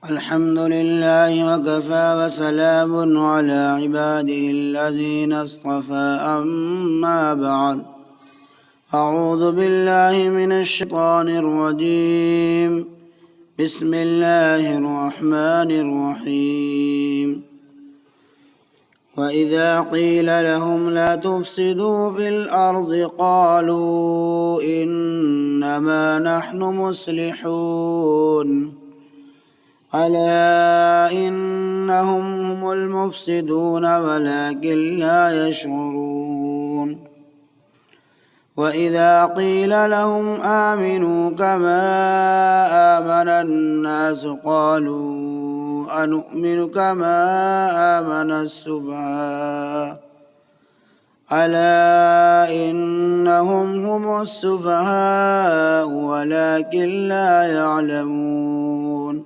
الحمد لله وكفى وسلام على عباده الذين اصطفى أما بعد أعوذ بالله من الشيطان الرجيم بسم الله الرحمن الرحيم وإذا قيل لهم لا تفسدوا في الأرض قالوا إنما نحن مصلحون ألا إنهم هم المفسدون ولكن لا يشعرون وإذا قيل لهم آمنوا كما آمن الناس قالوا أنؤمن كما آمن السفهاء ألا إنهم هم السفهاء ولكن لا يعلمون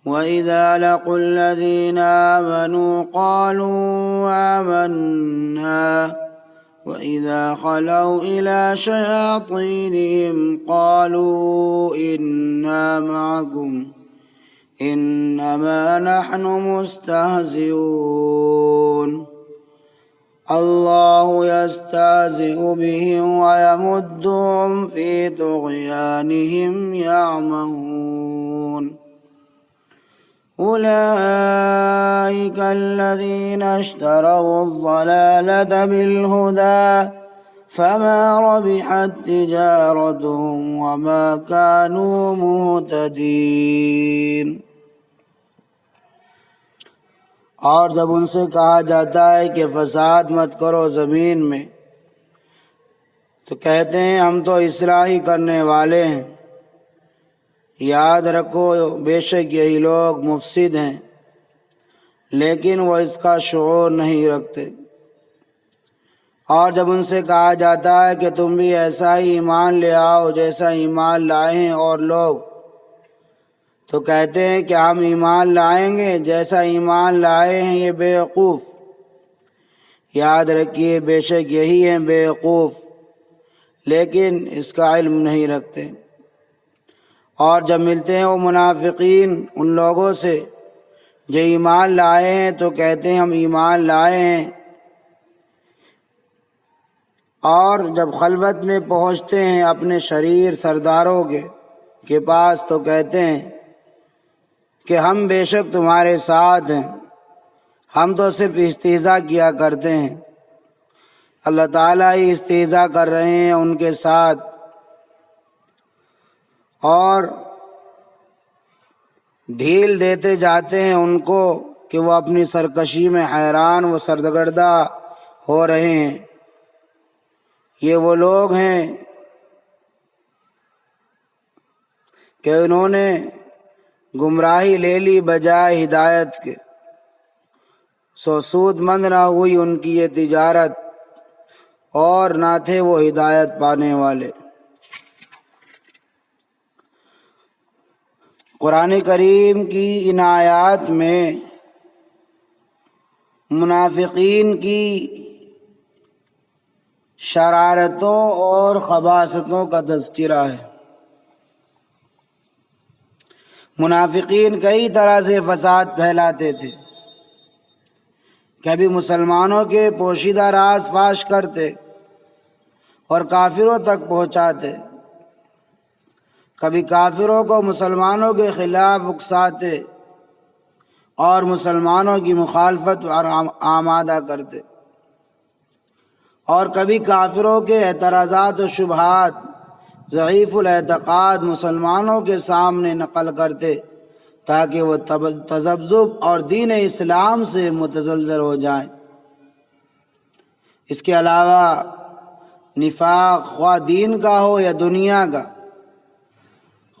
وإذا لقوا الذين آمنوا قالوا آمنا وإذا خلوا إلى شياطينهم قالوا إنا معكم إنما نحن مستهزئون الله يستهزئ بهم ويمدهم في طغيانهم يعمهون أولئك الذين اشتروا الضلالة بالهدى فما ربحت تجارتهم وما كانوا مهتدين۔ اور جب ان سے کہا جاتا ہے کہ فساد مت کرو زمین میں تو کہتے ہیں ہم تو اصلاح کرنے والے ہیں۔ یاد رکھو بے شک یہی لوگ مفسد ہیں لیکن وہ اس کا شعور نہیں رکھتے۔ اور جب ان سے کہا جاتا ہے کہ تم بھی ایسا ہی ایمان لے آؤ جیسا ایمان لائے ہیں اور لوگ، تو کہتے ہیں کہ ہم ایمان لائیں گے جیسا ایمان لائے ہیں یہ بیوقوف۔ یاد رکھیے بے شک یہی ہیں بیوقوف لیکن اس کا علم نہیں رکھتے۔ اور جب ملتے ہیں وہ منافقین ان لوگوں سے جو ایمان لائے ہیں تو کہتے ہیں ہم ایمان لائے ہیں، اور جب خلوت میں پہنچتے ہیں اپنے شریر سرداروں کے پاس تو کہتے ہیں کہ ہم بے شک تمہارے ساتھ ہیں، ہم تو صرف استہزاء کیا کرتے ہیں۔ اللہ تعالیٰ ہی استہزاء کر رہے ہیں ان کے ساتھ، اور ڈھیل دیتے جاتے ہیں ان کو کہ وہ اپنی سرکشی میں حیران و سرگردہ ہو رہے ہیں۔ یہ وہ لوگ ہیں کہ انہوں نے گمراہی لے لی بجائے ہدایت کے، سو سود مند نہ ہوئی ان کی یہ تجارت اور نہ تھے وہ ہدایت پانے والے۔ قرآن کریم کی ان آیات میں منافقین کی شرارتوں اور خباثتوں کا تذکرہ ہے۔ منافقین کئی طرح سے فساد پھیلاتے تھے، کبھی مسلمانوں کے پوشیدہ راز فاش کرتے اور کافروں تک پہنچاتے، کبھی کافروں کو مسلمانوں کے خلاف اکساتے اور مسلمانوں کی مخالفت آمادہ کرتے، اور کبھی کافروں کے اعتراضات و شبہات ضعیف الاعتقاد مسلمانوں کے سامنے نقل کرتے تاکہ وہ تذبذب اور دین اسلام سے متزلزل ہو جائیں۔ اس کے علاوہ نفاق خواہ دین کا ہو یا دنیا کا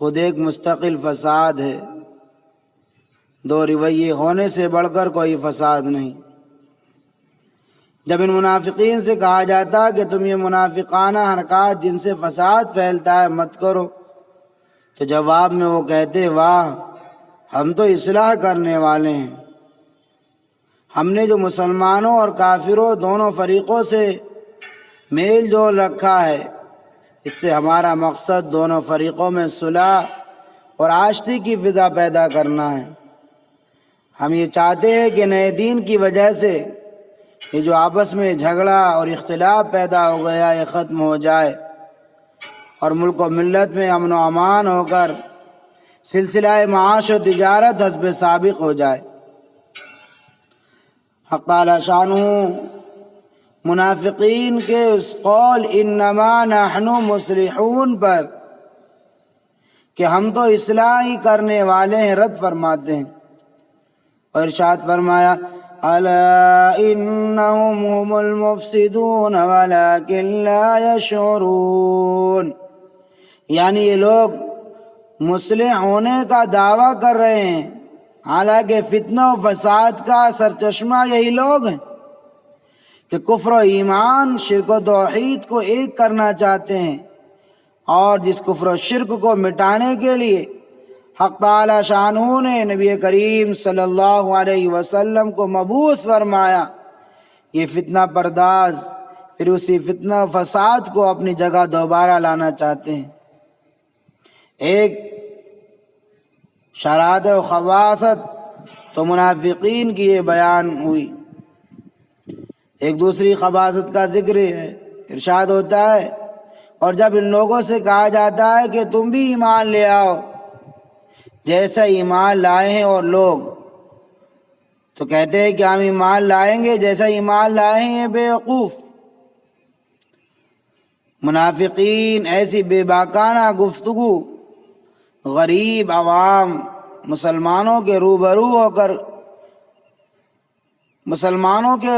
خود ایک مستقل فساد ہے، دو رویے ہونے سے بڑھ کر کوئی فساد نہیں۔ جب ان منافقین سے کہا جاتا کہ تم یہ منافقانہ حرکات جن سے فساد پھیلتا ہے مت کرو، تو جواب میں وہ کہتے واہ ہم تو اصلاح کرنے والے ہیں، ہم نے جو مسلمانوں اور کافروں دونوں فریقوں سے میل جول رکھا ہے، اس سے ہمارا مقصد دونوں فریقوں میں صلح اور آشتی کی فضا پیدا کرنا ہے۔ ہم یہ چاہتے ہیں کہ نئے دین کی وجہ سے یہ جو آپس میں جھگڑا اور اختلاف پیدا ہو گیا یہ ختم ہو جائے اور ملک و ملت میں امن و امان ہو کر سلسلہ معاش و تجارت حسب سابق ہو جائے۔ حق تعالی شانہ منافقین کے اس قول انما نحن مصلحون پر کہ ہم تو اصلاح ہی کرنے والے ہیں رد فرماتے ہیں، اور ارشاد فرمایا الا انہم هم المفسدون ولکن لا یشعرون، یعنی یہ لوگ مصلح ہونے کا دعویٰ کر رہے ہیں، حالانکہ فتنہ و فساد کا سرچشمہ یہی لوگ ہیں کہ کفر و ایمان شرک و توحید کو ایک کرنا چاہتے ہیں، اور جس کفر و شرک کو مٹانے کے لیے حق تعالی شانہ نے نبی کریم صلی اللہ علیہ وسلم کو مبعوث فرمایا، یہ فتنہ پرداز پھر اسی فتنہ و فساد کو اپنی جگہ دوبارہ لانا چاہتے ہیں۔ ایک شرارت و خباثت تو منافقین کی یہ بیان ہوئی، ایک دوسری خباثت کا ذکر ہے۔ ارشاد ہوتا ہے اور جب ان لوگوں سے کہا جاتا ہے کہ تم بھی ایمان لے آؤ جیسا ایمان لائے ہیں اور لوگ، تو کہتے ہیں کہ ہم ایمان لائیں گے جیسا ایمان لائے ہیں، یہ بیوقوف۔ منافقین ایسی بے باکانہ گفتگو غریب عوام مسلمانوں کے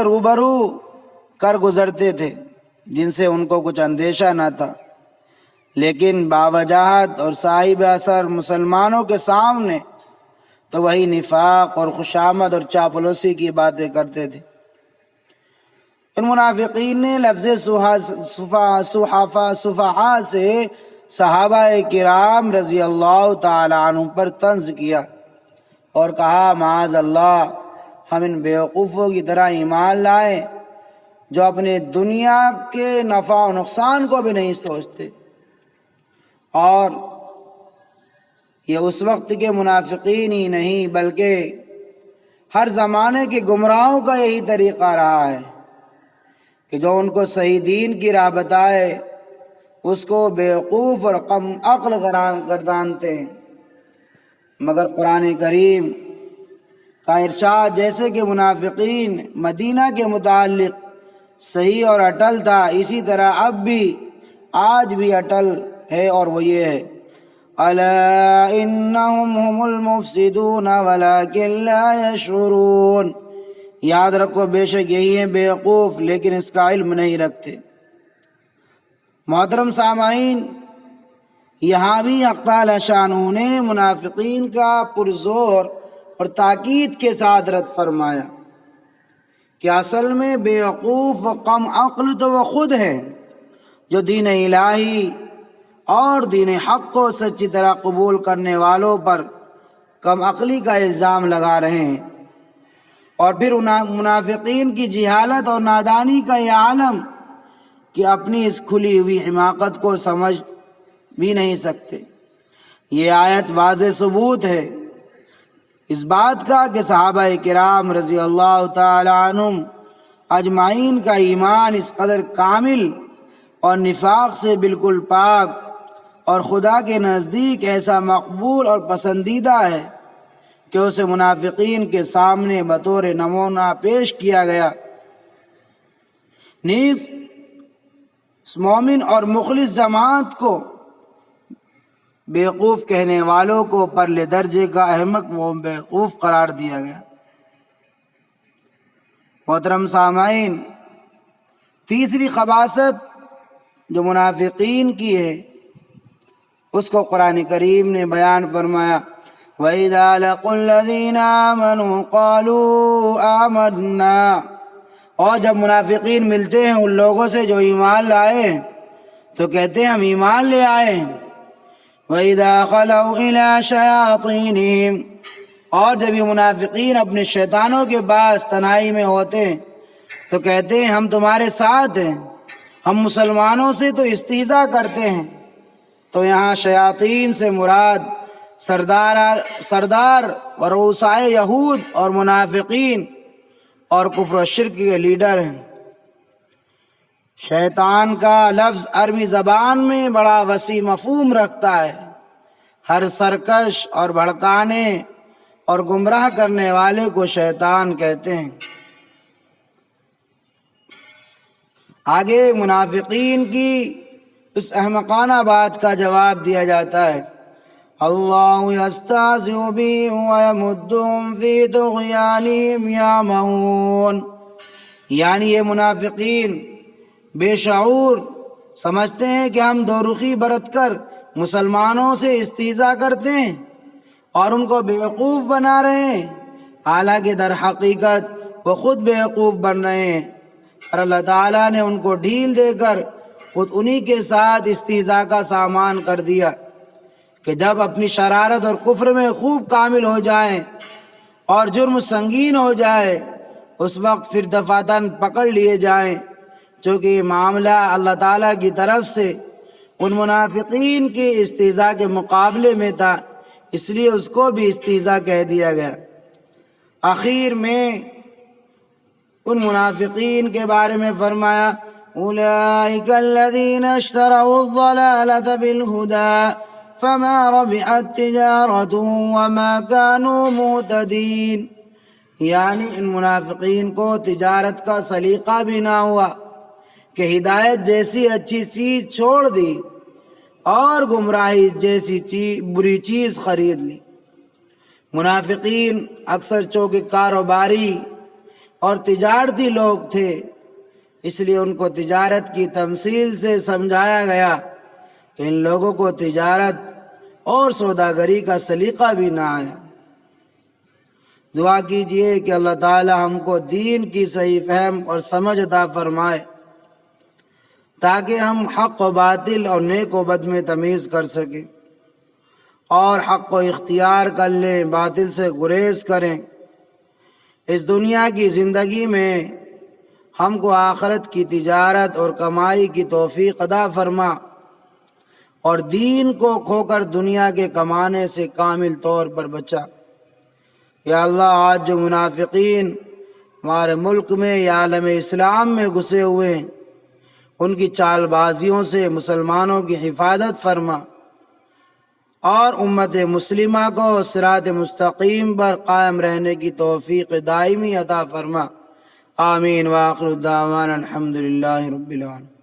روبرو کر گزرتے تھے، جن سے ان کو کچھ اندیشہ نہ تھا، لیکن باوجاہت اور صاحب اثر مسلمانوں کے سامنے تو وہی نفاق اور خوشامد اور چاپلوسی کی باتیں کرتے تھے۔ ان منافقین نے لفظ صفحاء سے صحابہ کرام رضی اللہ تعالی عنہ پر طنز کیا اور کہا معاذ اللہ ہم ان بیوقوفوں کی طرح ایمان لائیں جو اپنے دنیا کے نفع و نقصان کو بھی نہیں سوچتے۔ اور یہ اس وقت کے منافقین ہی نہیں بلکہ ہر زمانے کے گمراہوں کا یہی طریقہ رہا ہے کہ جو ان کو صحیح دین کی راہ بتائے اس کو بیوقوف اور کم عقل گردانتے ہیں۔ مگر قرآن کریم کا ارشاد جیسے کہ منافقین مدینہ کے متعلق صحیح اور اٹل تھا، اسی طرح اب بھی آج بھی اٹل ہے، اور وہ یہ ہے الا انہم هم المفسدون ولکن لا یشعرون، یاد رکھو بے شک یہی ہیں بیوقوف لیکن اس کا علم نہیں رکھتے۔ محترم سامعین، یہاں بھی حق تعالی شانہ نے منافقین کا پرزور اور تاکید کے ساتھ رد فرمایا کہ اصل میں بیوقوف و کم عقل تو وہ خود ہے جو دین الہی اور دین حق کو سچی طرح قبول کرنے والوں پر کم عقلی کا الزام لگا رہے ہیں، اور پھر منافقین کی جہالت اور نادانی کا یہ عالم کہ اپنی اس کھلی ہوئی حماقت کو سمجھ بھی نہیں سکتے۔ یہ آیت واضح ثبوت ہے اس بات کا کہ صحابہ کرام رضی اللہ تعالی عنہم اجمعین کا ایمان اس قدر کامل اور نفاق سے بالکل پاک اور خدا کے نزدیک ایسا مقبول اور پسندیدہ ہے کہ اسے منافقین کے سامنے بطور نمونہ پیش کیا گیا۔ نیز مومن اور مخلص جماعت کو بیوقوف کہنے والوں کو پرلے درجے کا احمق و بیوقوف قرار دیا گیا۔ محترم سامعین، تیسری خباثت جو منافقین کی ہے اس کو قرآن کریم نے بیان فرمایا وَإِذَا لَقُوا الَّذِينَ آمَنُوا قَالُوا آمَنَّا، اور جب منافقین ملتے ہیں ان لوگوں سے جو ایمان لائے تو کہتے ہیں ہم ایمان لے آئے ہیں۔ وَإِذَا خَلَوْا إِلَىٰ شَيَاطِينِهِمْ، اور جب یہ منافقین اپنے شیطانوں کے پاس تنہائی میں ہوتے ہیں تو کہتے ہیں ہم تمہارے ساتھ ہیں، ہم مسلمانوں سے تو استہزاء کرتے ہیں۔ تو یہاں شیاطین سے مراد سردار و رؤسائے یہود اور منافقین اور کفر و شرک کے لیڈر ہیں۔ شیطان کا لفظ عربی زبان میں بڑا وسیع مفہوم رکھتا ہے۔ ہر سرکش اور بھڑکانے اور گمراہ کرنے والے کو شیطان کہتے ہیں۔ آگے منافقین کی اس احمقانہ بات کا جواب دیا جاتا ہے، اللہ یستہزئ بہم ویمدہم فی طغیانہم یعمہون، یعنی یہ منافقین بے شعور سمجھتے ہیں کہ ہم دو رخی برت کر مسلمانوں سے استہزاء کرتے ہیں اور ان کو بیوقوف بنا رہے ہیں، حالانکہ در حقیقت وہ خود بیوقوف بن رہے ہیں، اور اللہ تعالیٰ نے ان کو ڈھیل دے کر خود انہی کے ساتھ استہزاء کا سامان کر دیا کہ جب اپنی شرارت اور کفر میں خوب کامل ہو جائیں اور جرم سنگین ہو جائے، اس وقت پھر دفعتاً پکڑ لیے جائیں، چونکہ یہ معاملہ اللہ تعالیٰ کی طرف سے ان منافقین کی استہزاء کے مقابلے میں تھا، اس لیے اس کو بھی استہزاء کہہ دیا گیا۔ آخر میں ان منافقین کے بارے میں فرمایا، اولئک الذین اشتروا الضلالۃ بالہدی فما ربحت تجارتهم وما كانوا مہتدین، یعنی ان منافقین کو تجارت کا سلیقہ بھی نہ ہوا کہ ہدایت جیسی اچھی چیز چھوڑ دی اور گمراہی جیسی بری چیز خرید لی۔ منافقین اکثر چونکہ کاروباری اور تجارتی لوگ تھے، اس لیے ان کو تجارت کی تمثیل سے سمجھایا گیا کہ ان لوگوں کو تجارت اور سوداگری کا سلیقہ بھی نہ آیا۔ دعا کیجئے کہ اللہ تعالی ہم کو دین کی صحیح فہم اور سمجھ عطا فرمائے تاکہ ہم حق و باطل اور نیک و بد میں تمیز کر سکیں اور حق کو اختیار کر لیں، باطل سے گریز کریں۔ اس دنیا کی زندگی میں ہم کو آخرت کی تجارت اور کمائی کی توفیق عطا فرما اور دین کو کھو کر دنیا کے کمانے سے کامل طور پر بچا۔ یا اللہ، آج جو منافقین ہمارے ملک میں یا عالم اسلام میں گھسے ہوئے ہیں، ان کی چال بازیوں سے مسلمانوں کی حفاظت فرما اور امت مسلمہ کو صراط مستقیم پر قائم رہنے کی توفیق دائمی عطا فرما۔ آمین، وآخر دعوانا الحمدللہ رب العالمین۔